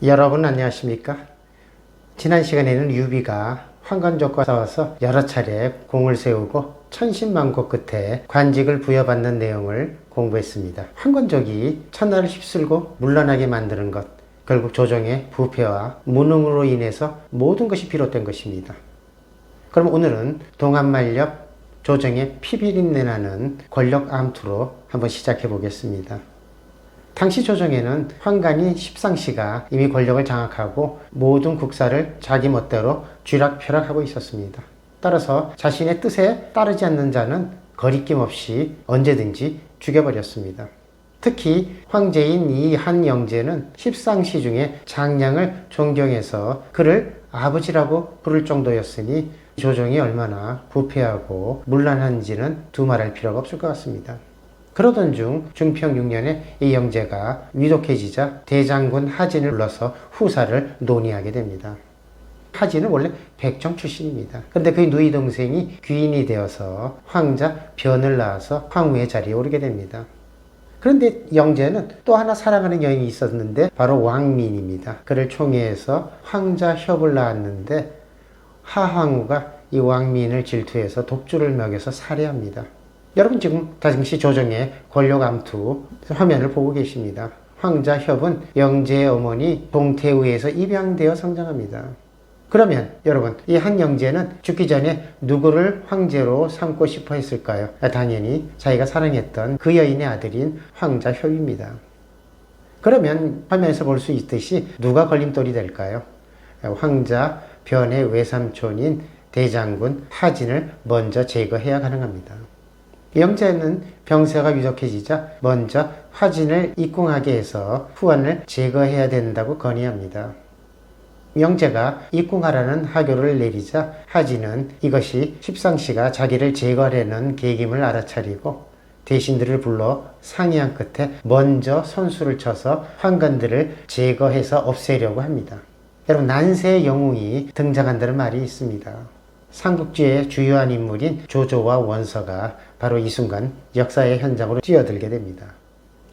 여러분 안녕하십니까? 지난 시간에는 유비가 황건적과 싸워서 여러 차례 공을 세우고 천신만고 끝에 관직을 부여받는 내용을 공부했습니다. 황건적이 천하를 휩쓸고 물러나게 만드는 것, 결국 조정의 부패와 무능으로 인해서 모든 것이 비롯된 것입니다. 그럼 오늘은 동안만렵 조정의 피비린내 나는 권력 암투로 한번 시작해 보겠습니다. 당시 조정에는 황간이 십상시가 이미 권력을 장악하고 모든 국사를 자기 멋대로 쥐락펴락하고 있었습니다. 따라서 자신의 뜻에 따르지 않는 자는 거리낌 없이 언제든지 죽여버렸습니다. 특히 황제인 이 한영제는 십상시 중에 장량을 존경해서 그를 아버지라고 부를 정도였으니 조정이 얼마나 부패하고 문란한지는 두말할 필요가 없을 것 같습니다. 그러던 중 중평 6년에 이 영제가 위독해지자 대장군 하진을 불러서 후사를 논의하게 됩니다. 하진은 원래 백정 출신입니다. 그런데 그의 누이 동생이 귀인이 되어서 황자 변을 낳아서 황후의 자리에 오르게 됩니다. 그런데 영제는 또 하나 사랑하는 여인이 있었는데 바로 왕민입니다. 그를 총애해서 황자 협을 낳았는데 하황후가 이 왕민을 질투해서 독주를 먹여서 살해합니다. 여러분 지금 당시 조정의 권력 암투 화면을 보고 계십니다. 황자 협은 영제의 어머니 동태우에서 입양되어 성장합니다. 그러면 여러분 이 한영제는 죽기 전에 누구를 황제로 삼고 싶어 했을까요? 당연히 자기가 사랑했던 그 여인의 아들인 황자 협입니다. 그러면 화면에서 볼 수 있듯이 누가 걸림돌이 될까요? 황자 변의 외삼촌인 대장군 하진을 먼저 제거해야 가능합니다. 영제는 병세가 위독해지자 먼저 하진을 입궁하게 해서 후환을 제거해야 된다고 건의합니다. 영제가 입궁하라는 하교를 내리자 하진은 이것이 십상시가 자기를 제거하려는 계획임을 알아차리고 대신들을 불러 상의한 끝에 먼저 선수를 쳐서 환관들을 제거해서 없애려고 합니다. 여러분 난세의 영웅이 등장한다는 말이 있습니다. 삼국지의 주요한 인물인 조조와 원서가 바로 이 순간 역사의 현장으로 뛰어들게 됩니다.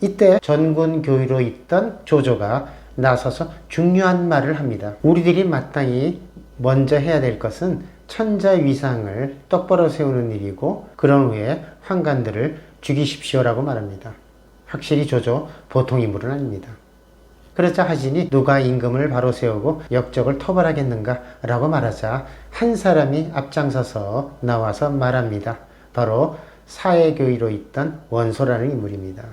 이때 전군 교위로 있던 조조가 나서서 중요한 말을 합니다. 우리들이 마땅히 먼저 해야 될 것은 천자위상을 똑바로 세우는 일이고 그런 후에 환관들을 죽이십시오라고 말합니다. 확실히 조조 보통 인물은 아닙니다. 그러자 하진이 누가 임금을 바로 세우고 역적을 토벌하겠는가 라고 말하자 한 사람이 앞장서서 나와서 말합니다. 바로 사해교위로 있던 원소라는 인물입니다.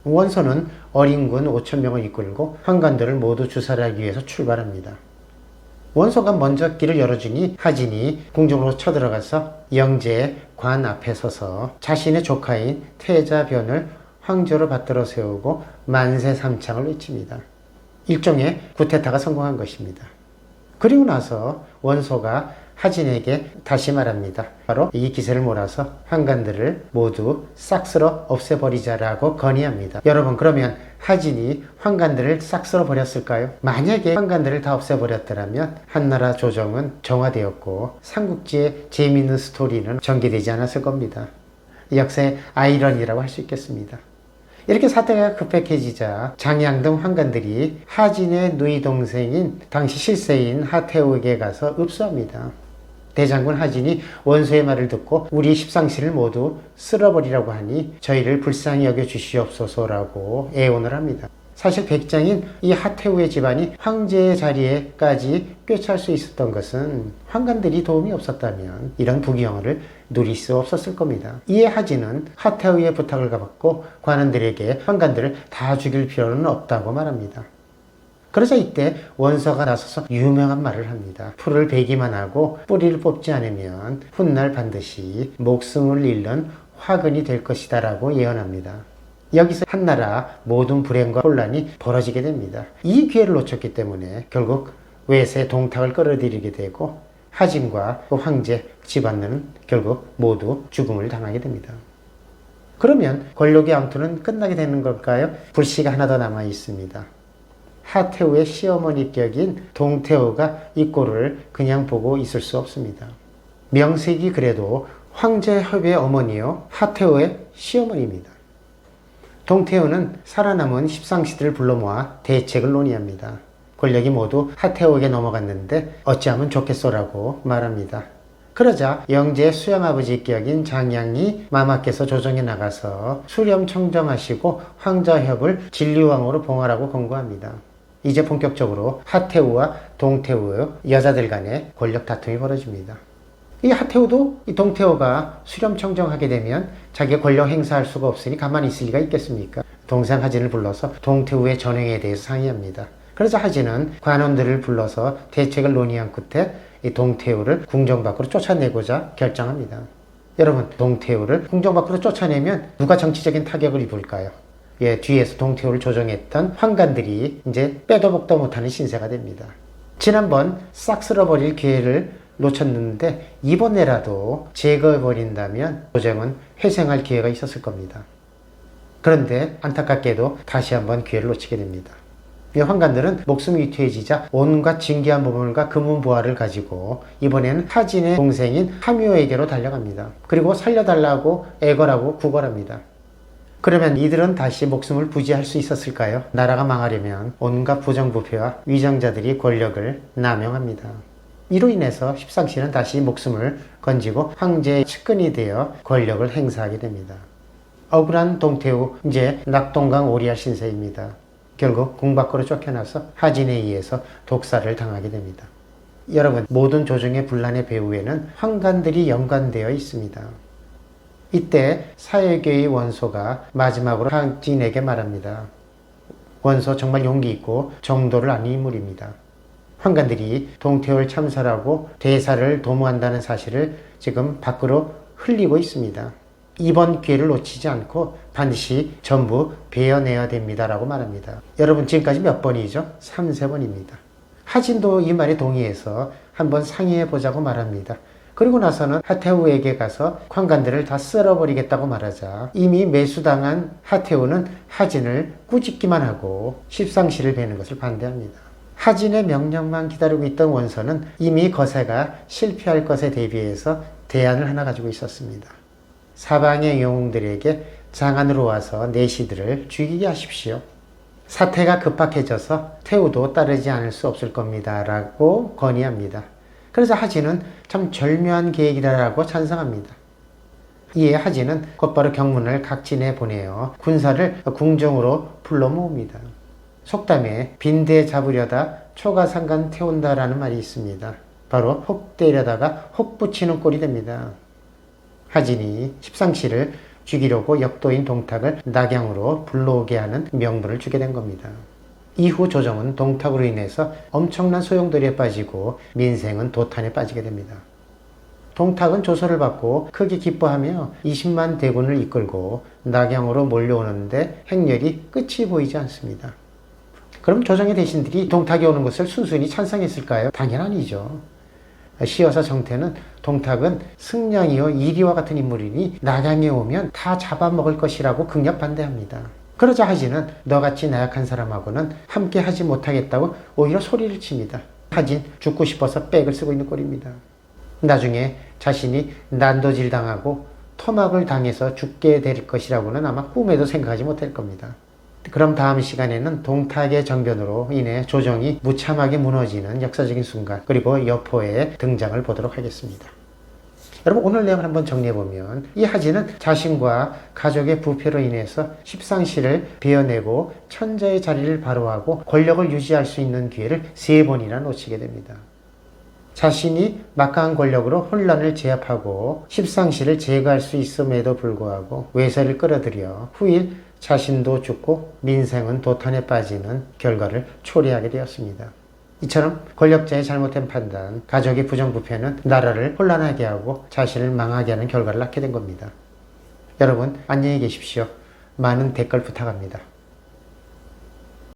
원소는 어린 군 5,000명을 이끌고 환관들을 모두 주살하기 위해서 출발합니다. 원소가 먼저 길을 열어주니 하진이 궁중으로 쳐들어가서 영제의 관 앞에 서서 자신의 조카인 태자변을 황제로 받들어 세우고 만세 삼창을 외칩니다. 일종의 쿠데타가 성공한 것입니다. 그리고 나서 원소가 하진에게 다시 말합니다. 바로 이 기세를 몰아서 환관들을 모두 싹 쓸어 없애버리자라고 건의합니다. 여러분 그러면 하진이 환관들을 싹 쓸어 버렸을까요? 만약에 환관들을 다 없애버렸더라면 한나라 조정은 정화되었고 삼국지의 재미있는 스토리는 전개되지 않았을 겁니다. 역사의 아이러니라고 할 수 있겠습니다. 이렇게 사태가 급박해지자 장양 등 환관들이 하진의 누이 동생인 당시 실세인 하태우에게 가서 읍수합니다. 대장군 하진이 원소의 말을 듣고 우리 십상시를 모두 쓸어버리라고 하니 저희를 불쌍히 여겨 주시옵소서라고 애원을 합니다. 사실 백장인 이 하태우의 집안이 황제의 자리에까지 꿰찰 수 있었던 것은 환관들이 도움이 없었다면 이런 부귀영화를 누릴 수 없었을 겁니다. 이에 하진은 하태우의 부탁을 받고 관원들에게 환관들을 다 죽일 필요는 없다고 말합니다. 그러자 이때 원서가 나서서 유명한 말을 합니다. 풀을 베기만 하고 뿌리를 뽑지 않으면 훗날 반드시 목숨을 잃는 화근이 될 것이다 라고 예언합니다. 여기서 한나라 모든 불행과 혼란이 벌어지게 됩니다. 이 기회를 놓쳤기 때문에 결국 외세 동탁을 끌어들이게 되고 하진과 그 황제 집안은 결국 모두 죽음을 당하게 됩니다. 그러면 권력의 암투는 끝나게 되는 걸까요? 불씨가 하나 더 남아 있습니다. 하태우의 시어머니 격인 동태우가 이 꼴을 그냥 보고 있을 수 없습니다. 명색이 그래도 황제 협의 어머니요 하태우의 시어머니입니다. 동태우는 살아남은 십상시들을 불러 모아 대책을 논의합니다. 권력이 모두 하태욱에게 넘어갔는데 어찌하면 좋겠소라고 말합니다. 그러자 영제의 수염아버지 격인 장양이 마마께서 조정에 나가서 수렴 청정하시고 황자협을 진류왕으로 봉하라고 권고합니다. 이제 본격적으로 하태우와 동태우의 여자들 간의 권력 다툼이 벌어집니다. 이 하태우도 이 동태우가 수렴 청정하게 되면 자기가 권력 행사할 수가 없으니 가만히 있을 리가 있겠습니까? 동생 하진을 불러서 동태우의 전횡에 대해서 상의합니다. 그래서 하진은 관원들을 불러서 대책을 논의한 끝에 이 동태우를 궁정 밖으로 쫓아내고자 결정합니다. 여러분, 동태우를 궁정 밖으로 쫓아내면 누가 정치적인 타격을 입을까요? 뒤에서 동태우를 조종했던 환관들이 이제 빼도 박도 못하는 신세가 됩니다. 지난번 싹 쓸어버릴 기회를 놓쳤는데 이번에라도 제거해버린다면 조정은 회생할 기회가 있었을 겁니다. 그런데 안타깝게도 다시 한번 기회를 놓치게 됩니다. 환관들은 목숨이 위태해지자 온갖 진귀한 보물과 금은보화를 가지고 이번에는 하진의 동생인 함유에게로 달려갑니다. 그리고 살려달라고 애걸하고 구걸합니다. 그러면 이들은 다시 목숨을 부지할 수 있었을까요? 나라가 망하려면 온갖 부정부패와 위장자들이 권력을 남용합니다. 이로 인해서 십상시는 다시 목숨을 건지고 황제의 측근이 되어 권력을 행사하게 됩니다. 억울한 동태우, 이제 낙동강 오리알 신세입니다. 결국 궁 밖으로 쫓겨나서 하진에 의해서 독살을 당하게 됩니다. 여러분, 모든 조정의 분란의 배후에는 환관들이 연관되어 있습니다. 이때 사회계의 원소가 마지막으로 하진에게 말합니다. 원소 정말 용기 있고 정도를 아는 인물입니다. 환관들이 동태우를 참살하고 대사를 도모한다는 사실을 지금 밖으로 흘리고 있습니다. 이번 기회를 놓치지 않고 반드시 전부 베어내야 됩니다라고 말합니다. 여러분, 지금까지 몇 번이죠? 3~4번입니다. 하진도 이 말에 동의해서 한번 상의해보자고 말합니다. 그리고 나서는 하태우에게 가서 환관들을 다 쓸어버리겠다고 말하자 이미 매수당한 하태우는 하진을 꾸짖기만 하고 십상시를 베는 것을 반대합니다. 하진의 명령만 기다리고 있던 원소는 이미 거세가 실패할 것에 대비해서 대안을 하나 가지고 있었습니다. 사방의 영웅들에게 장안으로 와서 내시들을 죽이게 하십시오. 사태가 급박해져서 태우도 따르지 않을 수 없을 겁니다 라고 건의합니다. 그래서 하진은 참 절묘한 계획이라고 찬성합니다. 이에 하진은 곧바로 경문을 각진에 보내어 군사를 궁정으로 불러 모읍니다. 속담에 빈대 잡으려다 초가상간 태운다라는 말이 있습니다. 바로 혹 때려다가 혹 붙이는 꼴이 됩니다. 하진이 십상시를 죽이려고 역도인 동탁을 낙양으로 불러오게 하는 명분을 주게 된 겁니다. 이후 조정은 동탁으로 인해서 엄청난 소용돌이에 빠지고 민생은 도탄에 빠지게 됩니다. 동탁은 조서를 받고 크게 기뻐하며 20만 대군을 이끌고 낙양으로 몰려오는데 행렬이 끝이 보이지 않습니다. 그럼 조정의 대신들이 동탁이 오는 것을 순순히 찬성했을까요? 당연 아니죠. 시여사 정태는 동탁은 승량이요 이리와 같은 인물이니 낙양에 오면 다 잡아먹을 것이라고 극력 반대합니다. 그러자 하진은 너같이 나약한 사람하고는 함께 하지 못하겠다고 오히려 소리를 칩니다. 하진 죽고 싶어서 백을 쓰고 있는 꼴입니다. 나중에 자신이 난도질 당하고 토막을 당해서 죽게 될 것이라고는 아마 꿈에도 생각하지 못할 겁니다. 그럼 다음 시간에는 동탁의 정변으로 인해 조정이 무참하게 무너지는 역사적인 순간, 그리고 여포의 등장을 보도록 하겠습니다. 여러분, 오늘 내용을 한번 정리해보면 이 하진은 자신과 가족의 부패로 인해서 십상시를 베어내고 천자의 자리를 바로하고 권력을 유지할 수 있는 기회를 3번이나 놓치게 됩니다. 자신이 막강한 권력으로 혼란을 제압하고 십상시를 제거할 수 있음에도 불구하고 외세를 끌어들여 후일 자신도 죽고 민생은 도탄에 빠지는 결과를 초래하게 되었습니다. 이처럼 권력자의 잘못된 판단, 가족의 부정부패는 나라를 혼란하게 하고 자신을 망하게 하는 결과를 낳게 된 겁니다. 여러분, 안녕히 계십시오. 많은 댓글 부탁합니다.